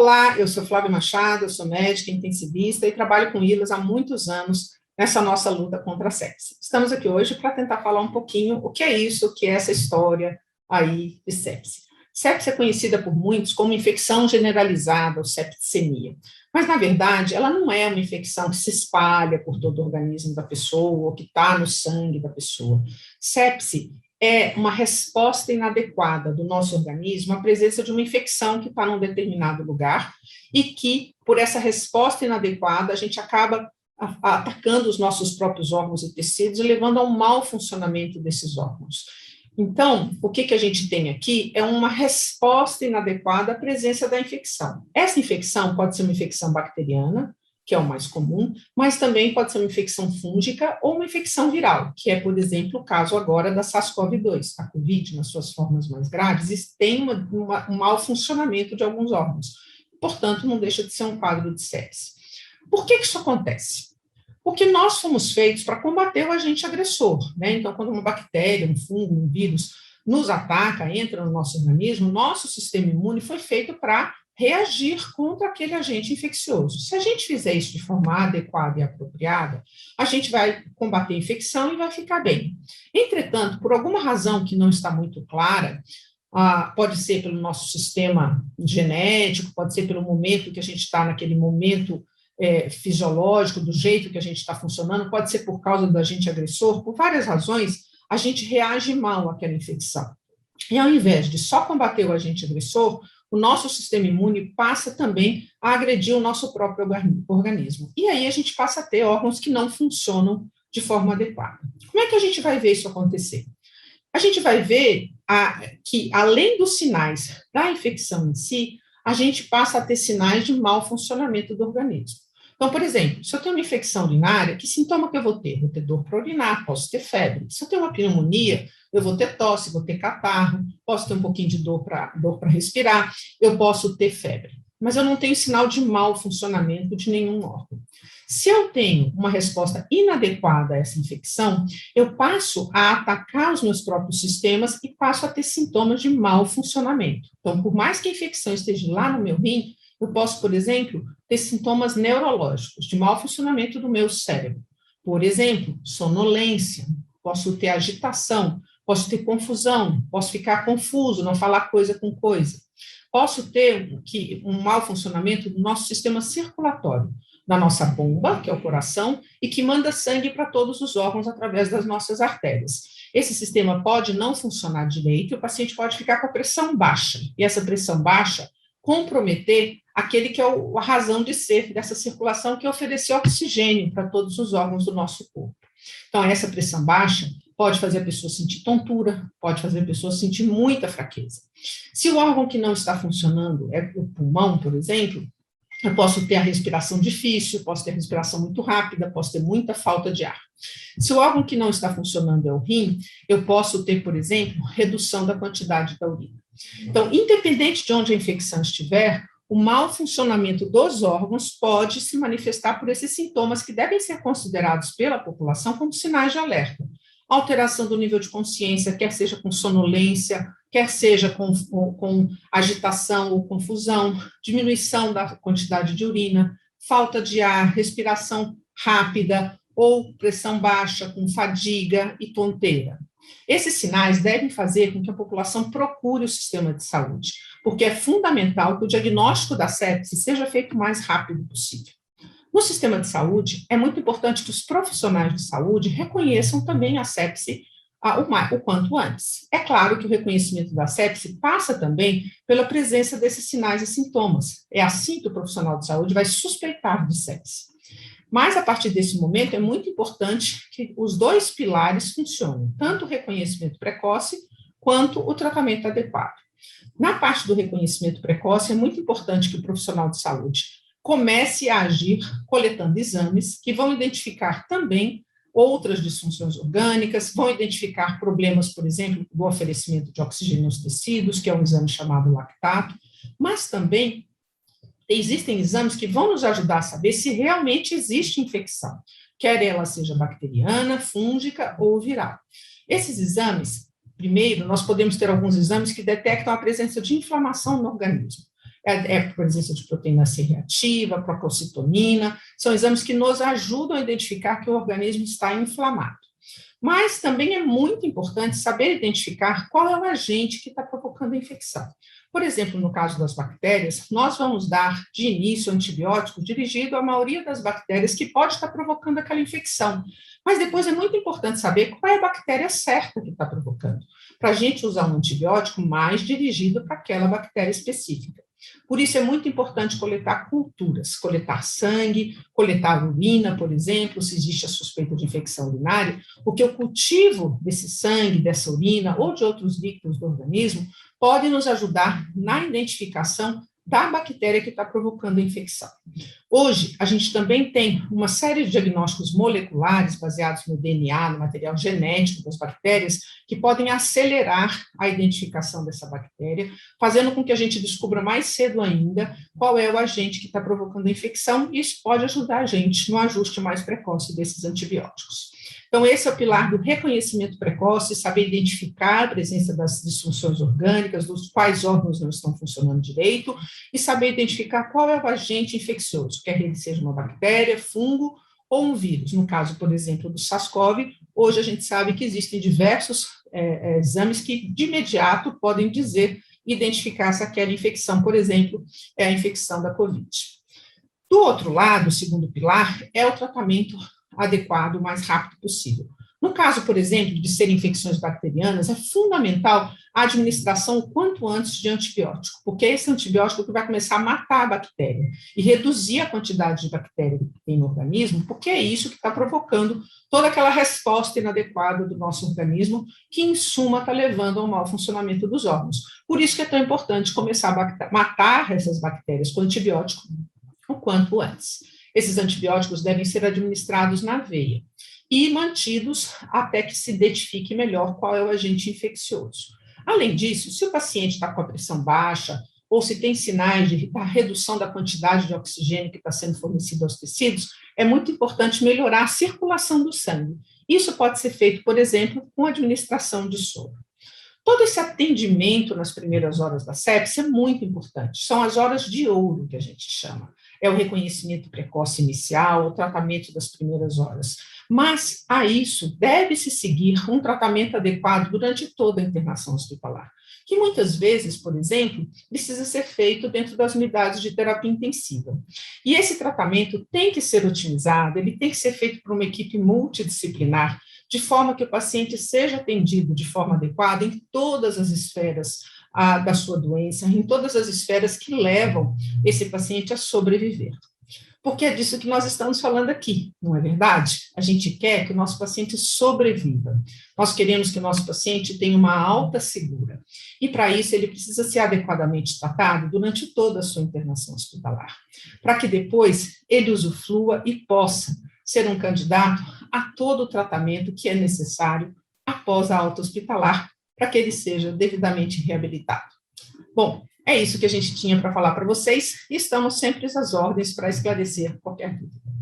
Olá, eu sou Flávia Machado, eu sou médica intensivista e trabalho com ILAs há muitos anos nessa nossa luta contra a sepse. Estamos aqui hoje para tentar falar um pouquinho o que é isso, o que é essa história aí de sepse. Sepse é conhecida por muitos como infecção generalizada ou septicemia, mas na verdade ela não é uma infecção que se espalha por todo o organismo da pessoa ou que está no sangue da pessoa. Sepse é uma resposta inadequada do nosso organismo à presença de uma infecção que está num determinado lugar e que, por essa resposta inadequada, a gente acaba atacando os nossos próprios órgãos e tecidos e levando a um mau funcionamento desses órgãos. Então, o que a gente tem aqui é uma resposta inadequada à presença da infecção. Essa infecção pode ser uma infecção bacteriana, que é o mais comum, mas também pode ser uma infecção fúngica ou uma infecção viral, que é, por exemplo, o caso agora da SARS-CoV-2. A COVID, nas suas formas mais graves, tem um mau funcionamento de alguns órgãos. Portanto, não deixa de ser um quadro de sepse. Por que isso acontece? Porque nós fomos feitos para combater o agente agressor, né? Então, quando uma bactéria, um fungo, um vírus nos ataca, entra no nosso organismo, nosso sistema imune foi feito para reagir contra aquele agente infeccioso. Se a gente fizer isso de forma adequada e apropriada, a gente vai combater a infecção e vai ficar bem. Entretanto, por alguma razão que não está muito clara, pode ser pelo nosso sistema genético, pode ser pelo momento que a gente está naquele momento fisiológico, do jeito que a gente está funcionando, pode ser por causa do agente agressor, por várias razões, a gente reage mal àquela infecção. E ao invés de só combater o agente agressor, o nosso sistema imune passa também a agredir o nosso próprio organismo. E aí a gente passa a ter órgãos que não funcionam de forma adequada. Como é que a gente vai ver isso acontecer? A gente vai ver que, além dos sinais da infecção em si, a gente passa a ter sinais de mau funcionamento do organismo. Então, por exemplo, se eu tenho uma infecção urinária, que sintoma que eu vou ter? Vou ter dor para urinar, posso ter febre. Se eu tenho uma pneumonia, eu vou ter tosse, vou ter catarro, posso ter um pouquinho de dor para respirar, eu posso ter febre. Mas eu não tenho sinal de mau funcionamento de nenhum órgão. Se eu tenho uma resposta inadequada a essa infecção, eu passo a atacar os meus próprios sistemas e passo a ter sintomas de mau funcionamento. Então, por mais que a infecção esteja lá no meu rim, eu posso, por exemplo, ter sintomas neurológicos, de mau funcionamento do meu cérebro. Por exemplo, sonolência, posso ter agitação, posso ter confusão, posso ficar confuso, não falar coisa com coisa. Posso ter um mau funcionamento do nosso sistema circulatório, da nossa bomba, que é o coração, e que manda sangue para todos os órgãos através das nossas artérias. Esse sistema pode não funcionar direito e o paciente pode ficar com a pressão baixa. E essa pressão baixa comprometer aquele que é a razão de ser dessa circulação, que é oferecer oxigênio para todos os órgãos do nosso corpo. Então, essa pressão baixa pode fazer a pessoa sentir tontura, pode fazer a pessoa sentir muita fraqueza. Se o órgão que não está funcionando é o pulmão, por exemplo, eu posso ter a respiração difícil, posso ter a respiração muito rápida, posso ter muita falta de ar. Se o órgão que não está funcionando é o rim, eu posso ter, por exemplo, redução da quantidade da urina. Então, independente de onde a infecção estiver, o mau funcionamento dos órgãos pode se manifestar por esses sintomas que devem ser considerados pela população como sinais de alerta. Alteração do nível de consciência, quer seja com sonolência, quer seja com agitação ou confusão, diminuição da quantidade de urina, falta de ar, respiração rápida ou pressão baixa, com fadiga e tonteira. Esses sinais devem fazer com que a população procure o sistema de saúde, porque é fundamental que o diagnóstico da sepse seja feito o mais rápido possível. No sistema de saúde, é muito importante que os profissionais de saúde reconheçam também a sepse o quanto antes. É claro que o reconhecimento da sepse passa também pela presença desses sinais e sintomas. É assim que o profissional de saúde vai suspeitar de sepse. Mas, a partir desse momento, é muito importante que os dois pilares funcionem, tanto o reconhecimento precoce quanto o tratamento adequado. Na parte do reconhecimento precoce, é muito importante que o profissional de saúde comece a agir coletando exames que vão identificar também outras disfunções orgânicas, vão identificar problemas, por exemplo, do oferecimento de oxigênio aos tecidos, que é um exame chamado lactato, mas também existem exames que vão nos ajudar a saber se realmente existe infecção, quer ela seja bacteriana, fúngica ou viral. Esses exames, primeiro, nós podemos ter alguns exames que detectam a presença de inflamação no organismo. é a presença de proteína C reativa, procalcitonina, são exames que nos ajudam a identificar que o organismo está inflamado. Mas também é muito importante saber identificar qual é o agente que está provocando a infecção. Por exemplo, no caso das bactérias, nós vamos dar de início antibiótico dirigido à maioria das bactérias que pode estar provocando aquela infecção. Mas depois é muito importante saber qual é a bactéria certa que está provocando, para a gente usar um antibiótico mais dirigido para aquela bactéria específica. Por isso é muito importante coletar culturas, coletar sangue, coletar urina, por exemplo, se existe a suspeita de infecção urinária, porque o cultivo desse sangue, dessa urina ou de outros líquidos do organismo pode nos ajudar na identificação da bactéria que está provocando a infecção. Hoje, a gente também tem uma série de diagnósticos moleculares baseados no DNA, no material genético das bactérias, que podem acelerar a identificação dessa bactéria, fazendo com que a gente descubra mais cedo ainda qual é o agente que está provocando a infecção, e isso pode ajudar a gente no ajuste mais precoce desses antibióticos. Então, esse é o pilar do reconhecimento precoce, saber identificar a presença das disfunções orgânicas, dos quais órgãos não estão funcionando direito, e saber identificar qual é o agente infeccioso, quer ele seja uma bactéria, fungo ou um vírus. No caso, por exemplo, do SARS-CoV, hoje a gente sabe que existem diversos exames que, de imediato, podem identificar se aquela infecção, por exemplo, é a infecção da COVID. Do outro lado, o segundo pilar é o tratamento adequado o mais rápido possível. No caso, por exemplo, de serem infecções bacterianas, é fundamental a administração o quanto antes de antibiótico, porque esse antibiótico que vai começar a matar a bactéria e reduzir a quantidade de bactéria que tem no organismo, porque é isso que está provocando toda aquela resposta inadequada do nosso organismo, que, em suma, está levando ao mau funcionamento dos órgãos. Por isso que é tão importante começar a matar essas bactérias com antibiótico o quanto antes. Esses antibióticos devem ser administrados na veia e mantidos até que se identifique melhor qual é o agente infeccioso. Além disso, se o paciente está com a pressão baixa ou se tem sinais de redução da quantidade de oxigênio que está sendo fornecido aos tecidos, é muito importante melhorar a circulação do sangue. Isso pode ser feito, por exemplo, com administração de soro. Todo esse atendimento nas primeiras horas da sepse é muito importante. São as horas de ouro, que a gente chama. É o reconhecimento precoce inicial, o tratamento das primeiras horas. Mas, a isso, deve-se seguir um tratamento adequado durante toda a internação hospitalar, que muitas vezes, por exemplo, precisa ser feito dentro das unidades de terapia intensiva. E esse tratamento tem que ser otimizado, ele tem que ser feito por uma equipe multidisciplinar, de forma que o paciente seja atendido de forma adequada em todas as esferas da sua doença, em todas as esferas que levam esse paciente a sobreviver. Porque é disso que nós estamos falando aqui, não é verdade? A gente quer que o nosso paciente sobreviva. Nós queremos que o nosso paciente tenha uma alta segura. E, para isso, ele precisa ser adequadamente tratado durante toda a sua internação hospitalar, para que depois ele usufrua e possa ser um candidato a todo o tratamento que é necessário após a alta hospitalar, para que ele seja devidamente reabilitado. Bom, é isso que a gente tinha para falar para vocês e estamos sempre às ordens para esclarecer qualquer dúvida.